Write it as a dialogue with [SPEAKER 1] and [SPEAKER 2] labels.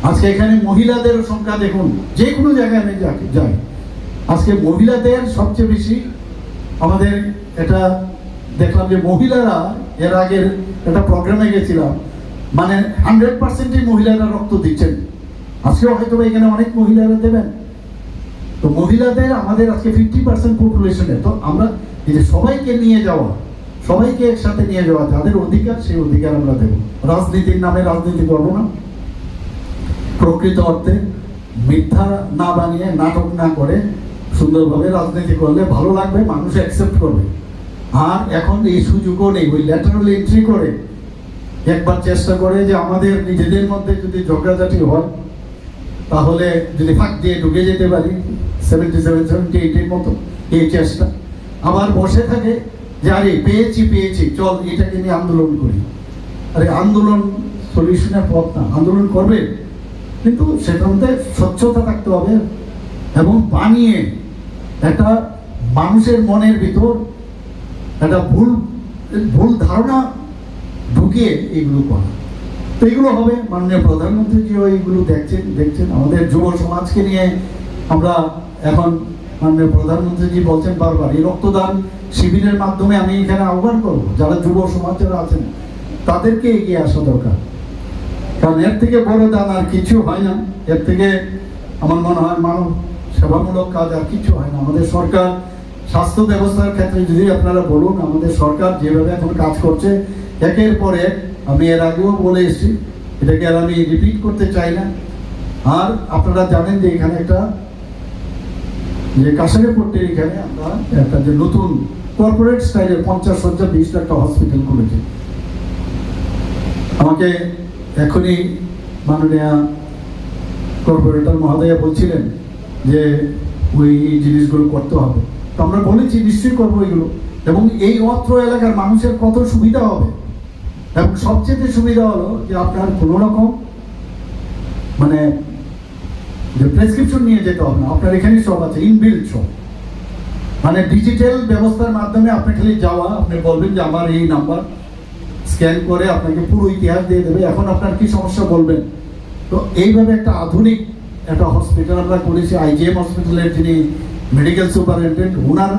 [SPEAKER 1] আজকে এখানে মহিলাদের সংখ্যা দেখুন, যে কোনো জায়গায় আমি যাই, আজকে মহিলাদের সবচেয়ে বেশি। আমাদের এটা দেখলাম যে মহিলারা, এর আগের একটা প্রোগ্রামে গেছিলাম, মানে 100%ই মহিলারা রক্ত দিচ্ছেন। আজকেও হয়তো এখানে অনেক মহিলারা দেবেন। তো মহিলাদের আমাদের আজকে 50% পপুলেশনে, তো আমরা এই যে সবাইকে নিয়ে যাওয়া, সবাইকে একসাথে নিয়ে যাওয়া, যাদের অধিকার সেই অধিকার আমরা দেব। রাজনীতির নামে রাজনীতি করবো না, প্রকৃত অর্থে মিথ্যা না বানিয়ে, নাটক না করে সুন্দরভাবে রাজনীতি করলে ভালো লাগবে, মানুষ অ্যাকসেপ্ট করবে। আর এখন এই সুযোগও নেই ওই ল্যাটারাল এন্ট্রি করে একবার চেষ্টা করে যে আমাদের নিজেদের মধ্যে যদি ঝগড়াঝাটি হয়, তাহলে যদি ফাঁক দিয়ে ঢুকে যেতে পারি 77-78-এর মতো এই চেষ্টা, আবার বসে থাকে যে আরে পেয়েছি চল এটাকে নিয়ে আন্দোলন করি। আরে আন্দোলন সলিউশনের পথ না, আন্দোলন করবে কিন্তু সেটার মধ্যে স্বচ্ছতা থাকতে হবে এবং বানিয়ে একটা মানুষের মনের ভিতর একটা ভুল ধারণা ঢুকিয়ে এগুলো করা। তো এগুলো হবে, মাননীয় প্রধানমন্ত্রীজিও এইগুলো দেখছেন আমাদের যুব সমাজকে নিয়ে। আমরা এখন মাননীয় প্রধানমন্ত্রীজি বলছেন বারবার এই রক্তদান শিবিরের মাধ্যমে আমি এখানে আহ্বান করবো যারা যুব সমাজ যারা আছেন তাদেরকে এগিয়ে আসা দরকার। কারণ এর থেকে বড় দান আর কিছু হয় না, এর থেকে আমার মনে হয় মানব সেবামূলক কাজ আর কিছু হয় না। আমাদের সরকার স্বাস্থ্য ব্যবস্থার ক্ষেত্রে যদি আপনারা বলুন, আমাদের সরকার যেভাবে এখন কাজ করছে একের পর এক, আমি এর আগেও বলে এসেছি, এটাকে আর আমি রিপিট করতে চাই না। আর আপনারা জানেন যে এখানে একটা যে কাশারিপট্টির এখানে আমরা একটা যে নতুন কর্পোরেট স্টাইলের 50 শয্যা 20 একটা হসপিটাল খুলেছি। আমাকে এখনই মাননীয় কর্পোরেটর মহোদয়া বলছিলেন যে ওই জিনিসগুলো করতে হবে, তো আমরা বলেছি নিশ্চয়ই করবো এগুলো। এবং এই অত্র এলাকার মানুষের কত সুবিধা হবে, এবং সবচেয়ে সুবিধা হলো যে আপনার কোনো রকম মানে যে প্রেসক্রিপশন নিয়ে যেতে হবে না, আপনার এখানেই সব আছে, ইনবিল্ট সব, মানে ডিজিটাল ব্যবস্থার মাধ্যমে আপনি খালি যাওয়া, আপনি বলবেন যে আমার এই নাম্বার, স্ক্যান করে আপনাকে পুরো ইতিহাস দিয়ে দেবে, এখন আপনার কি সমস্যা বলবেন। তো এইভাবে একটা আধুনিক একটা হসপিটাল আমরা করেছি। IGM হসপিটালের যিনি মেডিকেল সুপারিনটেন্ডেন্ট, ওনার